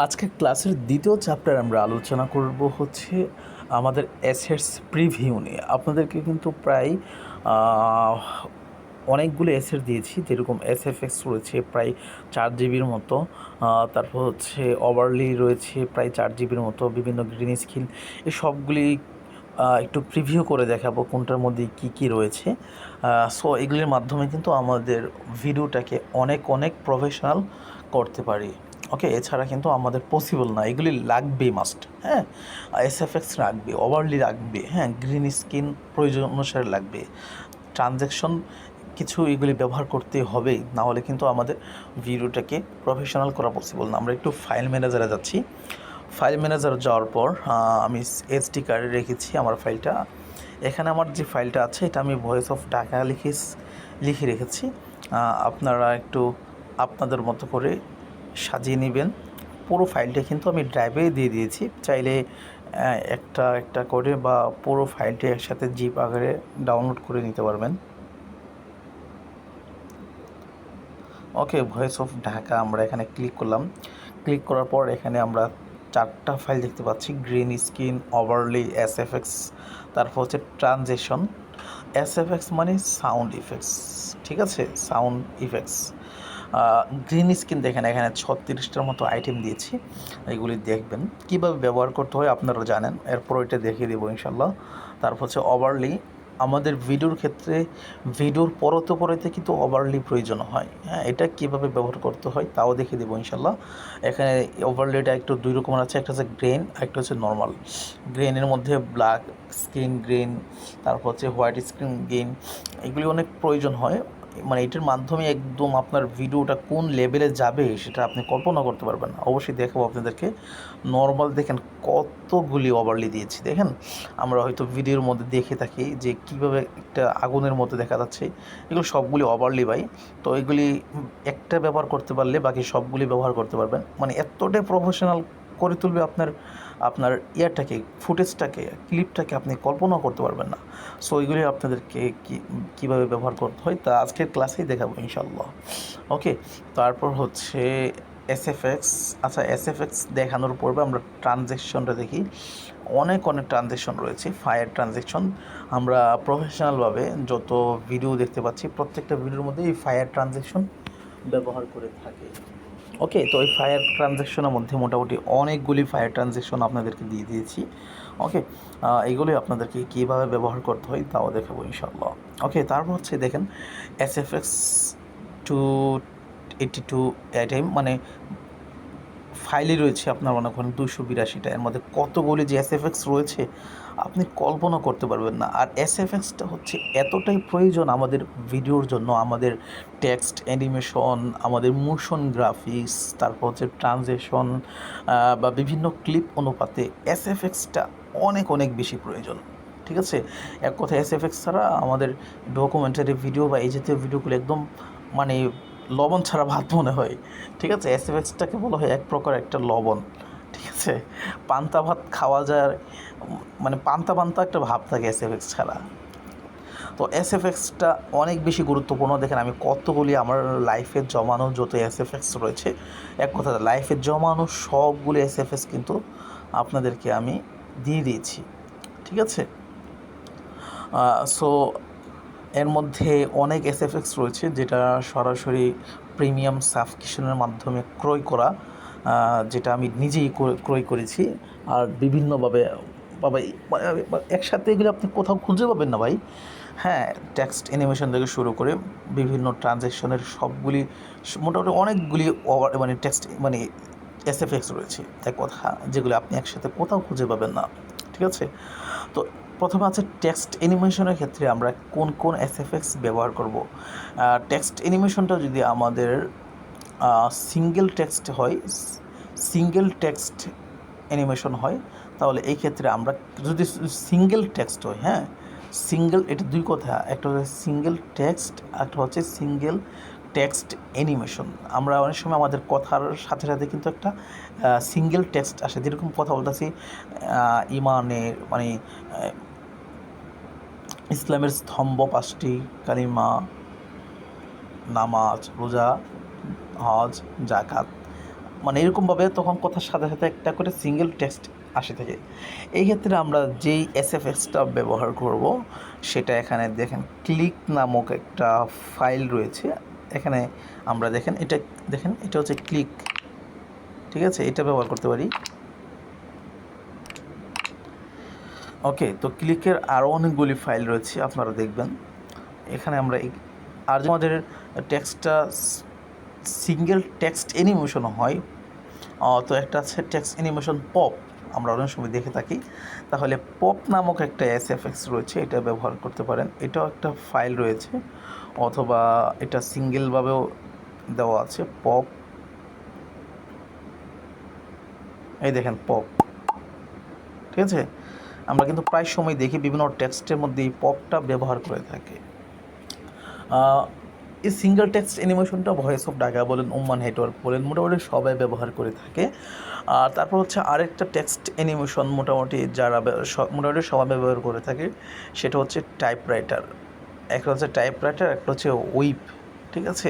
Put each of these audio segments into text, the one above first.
আজকে ক্লাসের দ্বিতীয় চ্যাপ্টার আমরা আলোচনা করব হচ্ছে আমাদের অ্যাসেটস প্রিভিউ নিয়ে। আপনাদেরকে কিন্তু প্রায় অনেকগুলো অ্যাসেট দিয়েছি, যেরকম এসএফএক্স রয়েছে প্রায় 4 জিবির মতো, তারপর হচ্ছে ওভারলি রয়েছে প্রায় 4 জিবির মতো, বিভিন্ন গ্রিন স্কিল, এই সবগুলি একটু প্রিভিউ করে দেখাবো কোনটার মধ্যে কি কি রয়েছে। সো এগুলির মাধ্যমে কিন্তু আমাদের ভিডিওটাকে অনেক অনেক প্রফেশনাল করতে পারি। ওকে, এছাড়া কিন্তু আমাদের পসিবল না, এগুলি লাগবেই মাস্ট। হ্যাঁ, এসএফএক্স লাগবে, ওভারলি লাগবে, হ্যাঁ, গ্রিন স্ক্রিন প্রয়োজন অনুসারে লাগবে, ট্রানজ্যাকশন কিছু এগুলি ব্যবহার করতে হবেই, না হলে কিন্তু আমাদের ভিডিওটাকে প্রফেশনাল করা পসিবল না। আমরা একটু ফাইল ম্যানেজারে যাচ্ছি। ফাইল ম্যানেজার যাওয়ার পর আমি এসডি কার্ডে রেখেছি আমার ফাইলটা। এখানে আমার যে ফাইলটা আছে এটা আমি ভয়েস অফ ঢাকা লিখে রেখেছি। আপনারা একটু আপনাদের মতো করে সাজিয়ে নেবেন। পুরো ফাইলটা কিন্তু আমি ড্রাইভে দিয়ে দিয়েছি, চাইলে একটা একটা করে বা পুরো ফাইলটি একসাথে জিপ আকারে ডাউনলোড করে নিতে পারবেন। ওকে, ভয়েস অফ ঢাকা আমরা এখানে ক্লিক করলাম। ক্লিক করার পর এখানে আমরা 4টা ফাইল দেখতে পাচ্ছি, গ্রিন স্ক্রিন, ওভারলি, এসএফএক্স, তারপর হচ্ছে ট্রানজেকশন। এসএফএক্স মানে সাউন্ড ইফেক্টস, ঠিক আছে, সাউন্ড ইফেক্টস। গ্রিন স্ক্রিন দেখেন এখানে 36টার মতো আইটেম দিয়েছি, এগুলি দেখবেন কীভাবে ব্যবহার করতে হয় আপনারা জানেন, এরপর এটা দেখিয়ে দেবো ইনশাল্লাহ। তারপর হচ্ছে ওভারলি, আমাদের ভিডিওর ক্ষেত্রে ভিডিওর পরতে কিন্তু ওভারলি প্রয়োজন হয়। হ্যাঁ, এটা কীভাবে ব্যবহার করতে হয় তাও দেখিয়ে দেবো ইনশাল্লাহ। এখানে ওভারলিটা একটু 2 রকমের আছে, একটা হচ্ছে গ্রেন, একটা হচ্ছে নর্মাল। গ্রেনের মধ্যে ব্ল্যাক স্ক্রিন গ্রেন, তারপর হচ্ছে হোয়াইট স্ক্রিন গ্রেন, এগুলি অনেক প্রয়োজন হয়। মানে এটার মাধ্যমে একদম আপনার ভিডিওটা কোন লেভেলে যাবে সেটা আপনি কল্পনা করতে পারবেন না। অবশ্যই দেখাবো আপনাদেরকে। নর্মাল দেখেন কতগুলি ওভারলি দিয়েছি, দেখেন আমরা হয়তো ভিডিওর মধ্যে দেখে থাকি যে কীভাবে একটা আগুনের মধ্যে দেখা যাচ্ছে, এগুলো সবগুলি ওভারলি ভাই। তো এগুলি একটা ব্যবহার করতে পারলে বাকি সবগুলি ব্যবহার করতে পারবেন, মানে এতটাই প্রফেশনাল করে তুলবে আপনার আপনার ইয়ারটাকে, ফুটেজটাকে, ক্লিপটাকে আপনি কল্পনাও করতে পারবেন না। সো এইগুলি আপনাদেরকে কীভাবে ব্যবহার করতে হয় তা আজকের ক্লাসেই দেখাবো ইনশাল্লাহ। ওকে, তারপর হচ্ছে এসএফএক্স। আচ্ছা, এসএফএক্স দেখানোর পূর্বে আমরা ট্রানজ্যাকশনটা দেখি। অনেক ট্রানজ্যাকশন রয়েছে, ফায়ার ট্রানজ্যাকশন। আমরা প্রফেশনালভাবে যত ভিডিও দেখতে পাচ্ছি প্রত্যেকটা ভিডিওর মধ্যে এই ফায়ার ট্রানজ্যাকশন ব্যবহার করে থাকে। ওকে, তো এই ফায়ার ট্রানজ্যাকশনের মধ্যে মোটামুটি অনেকগুলি ফায়ার ট্রানজ্যাকশন আপনাদেরকে দিয়ে দিয়েছি। ওকে, এইগুলি আপনাদেরকে কীভাবে ব্যবহার করতে হয় তাও দেখাবো ইনশাল্লাহ। ওকে, তারপর হচ্ছে দেখেন এসএফএক্স 282 আইটেম, মানে ফাইলই রয়েছে আপনার মনে করেন 282টা, এর মধ্যে কতগুলি যে এসএফএক্স রয়েছে আপনি কল্পনা করতে পারবেন না। আর এসএফএক্সটা হচ্ছে এতটাই প্রয়োজন আমাদের ভিডিওর জন্য, আমাদের টেক্সট অ্যানিমেশন, আমাদের মোশন গ্রাফিক্স, তারপর হচ্ছে ট্রানজেকশন বা বিভিন্ন ক্লিপ অনুপাতে এসএফএক্সটা অনেক বেশি প্রয়োজন। ঠিক আছে, এক কথা এসএফএক্স ছাড়া আমাদের ডকুমেন্টারি ভিডিও বা এই জাতীয় ভিডিওগুলো একদম মানে লবণ ছাড়া ভাত মনে হয়। ঠিক আছে, এসএফএক্সটাকে বলা হয় এক প্রকার একটা লবণ। ঠিক আছে, পান্তা ভাত খাওয়া যায়, মানে পান্তা একটা ভাব থাকে এসএফএক্স ছাড়া। তো এসএফএক্সটা অনেক বেশি গুরুত্বপূর্ণ। দেখেন আমি কতগুলি আমার লাইফে জমানো যত এসএফএক্স রয়েছে, এক কথা লাইফে জমানো সবগুলি এসএফএক্স কিন্তু আপনাদেরকে আমি দিয়ে দিয়েছি। ঠিক আছে, সো এর মধ্যে অনেক এসএফএক্স রয়েছে যেটা সরাসরি প্রিমিয়াম সাবস্ক্রিপশনের মাধ্যমে ক্রয় করা, যেটা আমি নিজেই ক্রয় করেছি। আর বিভিন্নভাবে একসাথে এগুলো আপনি কোথাও খুঁজে পাবেন না ভাই। হ্যাঁ, টেক্সট অ্যানিমেশন থেকে শুরু করে বিভিন্ন ট্রানজ্যাকশনের সবগুলি মোটামুটি অনেকগুলি মানে টেক্সট মানে এসএফএক্স রয়েছে এক কথা, যেগুলো আপনি একসাথে কোথাও খুঁজে পাবেন না। ঠিক আছে, তো প্রথমে আছে টেক্সট অ্যানিমেশনের ক্ষেত্রে আমরা কোন এসএফএক্স ব্যবহার করব। টেক্সট অ্যানিমেশনটা যদি আমাদের সিঙ্গেল টেক্সট হয়, সিঙ্গেল টেক্সট অ্যানিমেশন হয়, তাহলে এই ক্ষেত্রে আমরা যদি সিঙ্গেল টেক্সট হয়, হ্যাঁ সিঙ্গেল, এটা দুই কথা, একটা হচ্ছে সিঙ্গেল টেক্সট, একটা হচ্ছে সিঙ্গেল টেক্সট অ্যানিমেশন। আমরা অনেক সময় আমাদের কথার সাথে কিন্তু একটা সিঙ্গেল টেক্সট আসে, যেরকম কথা বলতেছি ইমানের মানে ইসলামের স্তম্ভ 5টি, কালিমা, নামাজ, রোজা, হজ, জাকাত, মানে এরকমভাবে তখন কথার সাথে সাথে একটা করে সিঙ্গেল টেক্সট আসে থাকে। এই ক্ষেত্রে আমরা যেই এসএফএক্সটা ব্যবহার করব সেটা এখানে দেখেন ক্লিক নামক একটা ফাইল রয়েছে। এখানে আমরা দেখেন এটা হচ্ছে ক্লিক, ঠিক আছে, এটা ব্যবহার করতে পারি। ওকে, তো ক্লিকের আরও অনেকগুলি ফাইল রয়েছে, আপনারা দেখবেন। এখানে আমরা আর আমাদের টেক্সটটা সিঙ্গেল টেক্সট অ্যানিমেশন হয়, তো একটা আছে টেক্সট অ্যানিমেশন পপ, আমরা অনেক সময় দেখে থাকি। তাহলে পপ নামক একটা এসএফএক্স রয়েছে, এটা ব্যবহার করতে পারেন। এটাও একটা ফাইল রয়েছে, অথবা এটা সিঙ্গেলভাবেও দেওয়া আছে পপ। এই দেখেন পপ, ঠিক আছে। আমরা কিন্তু প্রায় সময় দেখি বিভিন্ন টেক্সটের মধ্যে এই পপটা ব্যবহার করে থাকে। এই সিঙ্গেল টেক্সট অ্যানিমেশনটা ভয়েস অফ ঢাকা বলেন, উম্মান নেটওয়ার্ক বলেন, মোটামুটি সবাই ব্যবহার করে থাকে। আর তারপর হচ্ছে আরেকটা টেক্সট অ্যানিমেশন মোটামুটি যারা মোটামুটি সবাই ব্যবহার করে থাকে, সেটা হচ্ছে টাইপরাইটার। একটা হচ্ছে টাইপরাইটার, একটা হচ্ছে উইপ, ঠিক আছে।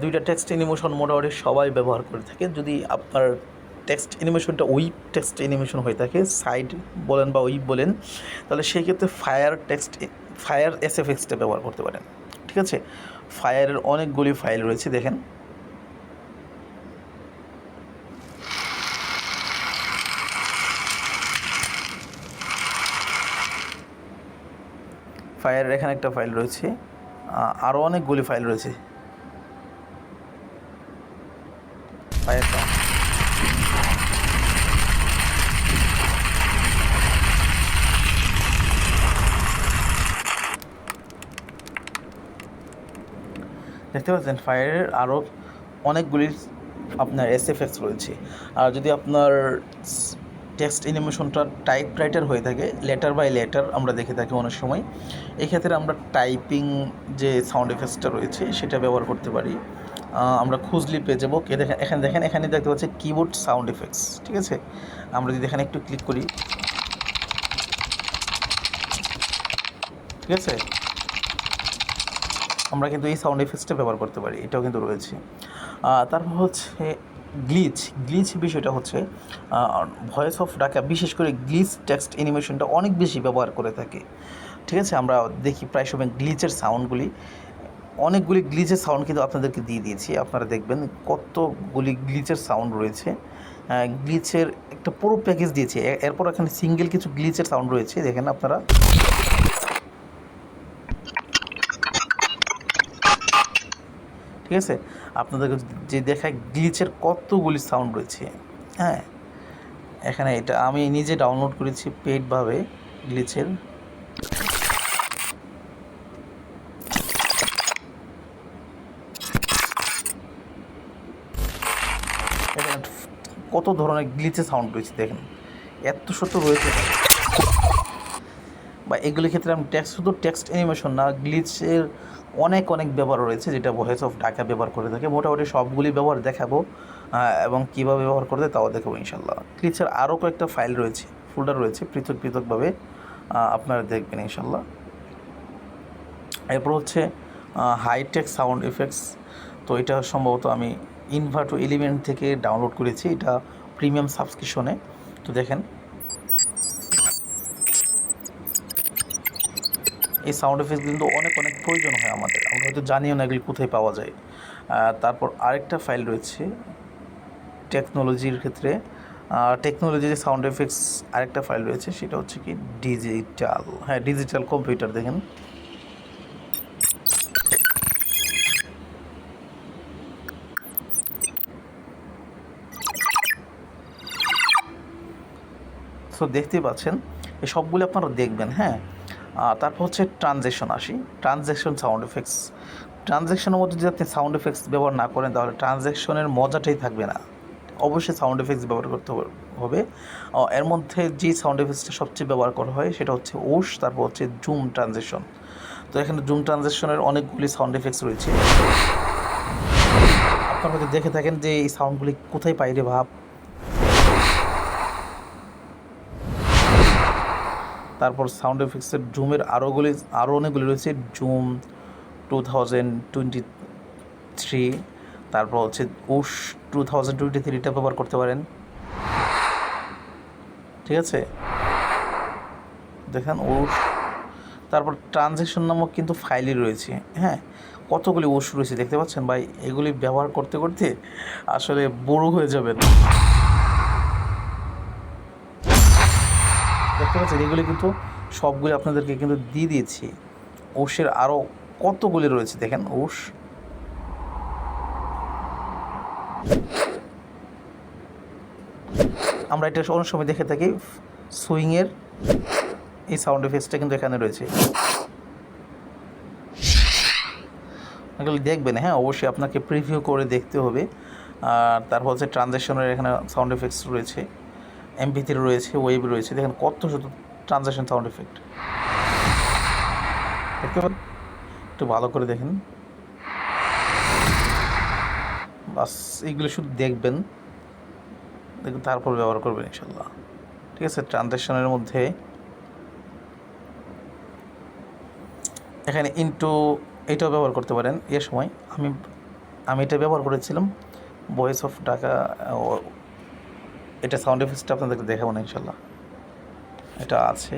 দুইটা টেক্সট অ্যানিমেশন মোটামুটি সবাই ব্যবহার করে থাকে। যদি আপনার টেক্সট অ্যানিমেশনটা উইপ টেক্সট অ্যানিমেশন হয়ে থাকে, সাইড বলেন বা উইপ বলেন, তাহলে সেই ক্ষেত্রে ফায়ার এসএফএক্সটা ব্যবহার করতে পারেন, ঠিক আছে। ফায়ারের অনেকগুলি ফাইল রয়েছে, দেখেন। ফায়ারের এখানে একটা ফাইল রয়েছে, আরও অনেকগুলি ফাইল রয়েছে। ফায়ার দেখতে পাচ্ছেন ফায়ারের আরও অনেকগুলি আপনার এসএফএক্স রয়েছে। আর যদি আপনার টেক্সট অ্যানিমেশনটা টাইপরাইটার হয়ে থাকে, লেটার বাই লেটার আমরা দেখে থাকি অনেক সময়, এক্ষেত্রে আমরা টাইপিং যে সাউন্ড এফেক্টসটা রয়েছে সেটা ব্যবহার করতে পারি। আমরা খুঁজলি পেয়ে যাবো। এখানে দেখতে পাচ্ছি কিবোর্ড সাউন্ড এফেক্টস, ঠিক আছে। আমরা যদি এখানে একটু ক্লিক করি, ঠিক আছে, আমরা কিন্তু এই সাউন্ড এফেক্টসটা ব্যবহার করতে পারি, এটাও কিন্তু রয়েছে। তারপর হচ্ছে গ্লিচ বিষয়টা হচ্ছে ভয়েস অফ ঢাকা বিশেষ করে গ্লিচ টেক্সট অ্যানিমেশনটা অনেক বেশি ব্যবহার করে থাকে, ঠিক আছে। আমরা দেখি প্রায় সময় গ্লিচের সাউন্ডগুলি, অনেকগুলি গ্লিচের সাউন্ড কিন্তু আপনাদেরকে দিয়ে দিয়েছি, আপনারা দেখবেন কতগুলি গ্লিচের সাউন্ড রয়েছে। গ্লিচের একটা পুরো প্যাকেজ দিয়েছে। এরপর এখানে সিঙ্গেল কিছু গ্লিচের সাউন্ড রয়েছে, দেখেন আপনারা, ঠিক আছে। আপনাদেরকে যে দেখায় গ্লিচের কতগুলি সাউন্ড রয়েছে। হ্যাঁ, এখানে এটা আমি নিজে ডাউনলোড করেছি পেইডভাবে গ্লিচের। কত ধরনের গ্লিচের সাউন্ড রয়েছে, দেখেন এত শত রয়েছে। বা এগুলির ক্ষেত্রে আমি শুধু টেক্সট অ্যানিমেশন না, গ্লিচের অনেক ব্যবহার রয়েছে যেটা ভয়েস অফ ঢাকা ব্যবহার করে থাকে। মোটামুটি সবগুলি ব্যবহার দেখাবো, এবং কীভাবে ব্যবহার করতে তাও দেখাবো ইনশাল্লাহ। গ্লিচের আরও কয়েকটা ফাইল রয়েছে, ফোল্ডার রয়েছে পৃথকভাবে, আপনারা দেখবেন ইনশাল্লাহ। এরপর হচ্ছে হাইটেক সাউন্ড এফেক্টস। তো এটা সম্ভবত আমি ইনভার্টো এলিমেন্ট থেকে ডাউনলোড করেছি, এটা প্রিমিয়াম সাবস্ক্রিপশনে। তো দেখেন এই সাউন্ড এফেক্টস কিন্তু অনেক প্রয়োজন হয় আমাদের, আমরা হয়তো জানিও না এগুলি কোথায় পাওয়া যায়। তারপর আরেকটা ফাইল রয়েছে টেকনোলজির ক্ষেত্রে, টেকনোলজির সাউন্ড এফেক্টস আরেকটা ফাইল রয়েছে, সেটা হচ্ছে কি ডিজিটাল কম্পিউটার। দেখেন সো দেখতেই পাচ্ছেন, এই সবগুলো আপনারা দেখবেন। হ্যাঁ, তারপর হচ্ছে ট্রানজ্যাকশন সাউন্ড এফেক্টস। ট্রানজ্যাকশনের মধ্যে যদি আপনি সাউন্ড এফেক্টস ব্যবহার না করেন তাহলে ট্রানজ্যাকশনের মজাটাই থাকবে না। অবশ্যই সাউন্ড এফেক্টস ব্যবহার করতে হবে। এর মধ্যে যে সাউন্ড এফেক্টসটা সবচেয়ে ব্যবহার করা হয় সেটা হচ্ছে ওশ, তারপর হচ্ছে জুম ট্রানজ্যাকশন। তো এখানে জুম ট্রানজ্যাকশনের অনেকগুলি সাউন্ড এফেক্টস রয়েছে, আপনারা হয়তো দেখে থাকেন যে এই সাউন্ডগুলি কোথায় পাই রে ভাব। তারপর সাউন্ড এফেক্টসের জুমের আরও অনেকগুলি রয়েছে, জুম 2023, তারপর হচ্ছে উশ 2023টা ব্যবহার করতে পারেন, ঠিক আছে। দেখেন উশ, তারপর ট্রানজ্যাকশন নামক কিন্তু ফাইলই রয়েছে, হ্যাঁ, কতগুলি উশ রয়েছে দেখতে পাচ্ছেন ভাই। এগুলি ব্যবহার করতে করতে আসলে বড় হয়ে যাবেন, দেখতে পাচ্ছেন। এগুলি কিন্তু সবগুলি আপনাদেরকে কিন্তু দিয়ে দিয়েছি। উশের আরও কতগুলি রয়েছে দেখেন উশ। আমরা এটা অনেক সময় দেখে থাকি, সুইংয়ের এই সাউন্ড এফেক্টসটা কিন্তু এখানে রয়েছে। এগুলো দেখবেন, হ্যাঁ, অবশ্যই আপনাকে প্রিভিউ করে দেখতে হবে। আর তারপর হচ্ছে ট্রানজ্যাকশনের এখানে সাউন্ড এফেক্টস রয়েছে, MP3 রয়েছে, ওয়েব রয়েছে। দেখেন কত শুধু ট্রানজ্যাকশন সাউন্ড এফেক্ট দেখতে পাবেন, একটু ভালো করে দেখেন। বাস এইগুলো শুধু দেখবেন, দেখুন, তারপর ব্যবহার করবেন ইনশাল্লাহ, ঠিক আছে। ট্রানজ্যাকশনের মধ্যে এখানে ইনটু এটাও ব্যবহার করতে পারেন। এর সময় আমি এটা ব্যবহার করেছিলাম, ভয়েস অফ ঢাকা। এটা সাউন্ড এফেক্টসটা আপনাদেরকে দেখাবো না ইনশাল্লাহ, এটা আছে।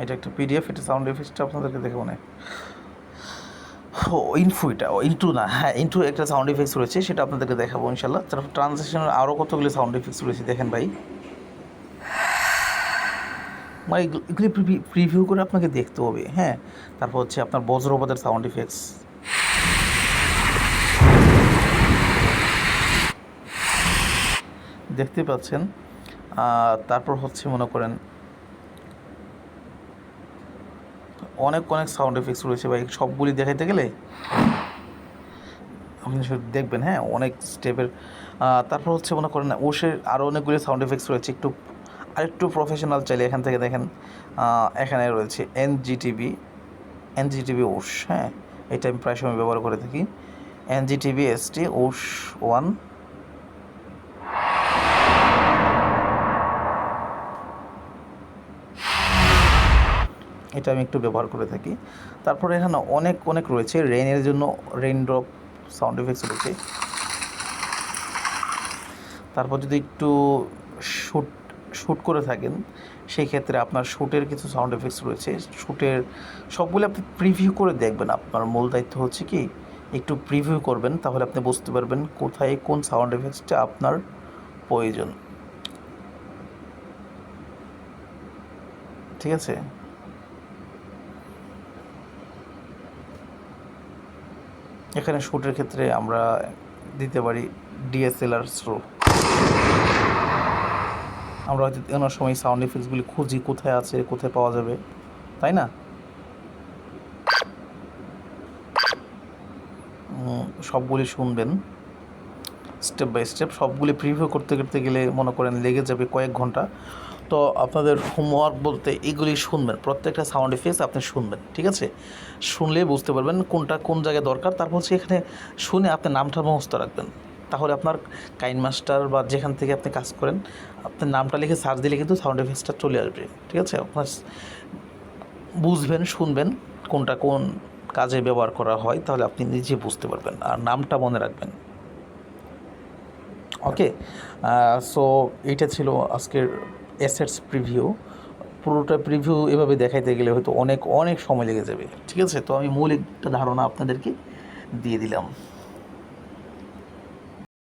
এটা একটা PDF, এটা সাউন্ড এফেক্টসটা আপনাদেরকে দেখাবো না। ইন্টু না, হ্যাঁ, ইন্টু একটা সাউন্ড এফেক্টস রয়েছে, সেটা আপনাদেরকে দেখাবো ইনশাল্লাহ। তারপর ট্রানজ্যাকশনের আরও কতগুলি সাউন্ড এফেক্টস রয়েছে দেখেন ভাই, মানে এগুলি প্রিভিউ করে আপনাকে দেখতে হবে, হ্যাঁ। তারপর হচ্ছে আপনার বজ্রপাতের সাউন্ড ইফেক্টস, দেখতে পাচ্ছেন। তারপর হচ্ছে মনে করেন অনেক অনেক সাউন্ড এফেক্টস রয়েছে ভাই, সবগুলি দেখাইতে গেলে আপনি শুধু দেখবেন, হ্যাঁ, অনেক স্টেপের। তারপর হচ্ছে মনে করেন ওশের আরও অনেকগুলি সাউন্ড এফেক্টস রয়েছে। আরেকটু প্রফেশনাল চাইলে এখান থেকে দেখেন, এখানে রয়েছে এনজিটিভি ওশ, হ্যাঁ, এটা আমি প্রায় সময় ব্যবহার করে থাকি। এনজিটিভি ST ওশ 1, এটা আমি একটু ব্যবহার করে থাকি। তারপরে এখানে অনেক অনেক রয়েছে, রেইনের জন্য রেইনড্রপ সাউন্ড এফেক্টস রয়েছে। তারপর যদি একটু শ্যুট করে থাকেন, সেই ক্ষেত্রে আপনার শ্যুটের কিছু সাউন্ড এফেক্টস রয়েছে। শ্যুটের সবগুলো আপনি প্রিভিউ করে দেখবেন। আপনার মূল দায়িত্ব হচ্ছে কি, একটু প্রিভিউ করবেন, তাহলে আপনি বুঝতে পারবেন কোথায় কোন সাউন্ড এফেক্টসটা আপনার প্রয়োজন, ঠিক আছে। এখানে শ্যুটের ক্ষেত্রে আমরা দিতে পারি DSLR স্লো। আমরা হয়তো অনেক সময় সাউন্ড এফেক্টসগুলি খুঁজি কোথায় আছে, কোথায় পাওয়া যাবে, তাই না। সবগুলি শুনবেন স্টেপ বাই স্টেপ। সবগুলি প্রিভিউ করতে করতে গেলে মনে করেন লেগে যাবে কয়েক ঘন্টা। তো আপনাদের হোমওয়ার্ক বলতে এগুলি শুনবেন, প্রত্যেকটা সাউন্ড এফেক্টস আপনি শুনবেন, ঠিক আছে। শুনলে বুঝতে পারবেন কোনটা কোন জায়গায় দরকার। তারপর হচ্ছে এখানে শুনে আপনি নামটা মুখস্থ রাখবেন, তাহলে আপনার কাইনমাস্টার বা যেখান থেকে আপনি কাজ করেন, আপনার নামটা লিখে সার্চ দিলে কিন্তু সাউন্ড এফেক্টসটা চলে আসবে, ঠিক আছে। আপনার বুঝবেন, শুনবেন কোনটা কোন কাজে ব্যবহার করা হয়, তাহলে আপনি নিজে বুঝতে পারবেন আর নামটা মনে রাখবেন। ওকে, সো এইটা ছিল আজকের অ্যাসেটস প্রিভিউ। পুরোটা প্রিভিউ এভাবে দেখাইতে গেলে হয়তো অনেক অনেক সময় লেগে যাবে, ঠিক আছে। তো আমি মৌলিক একটা ধারণা আপনাদেরকে দিয়ে দিলাম।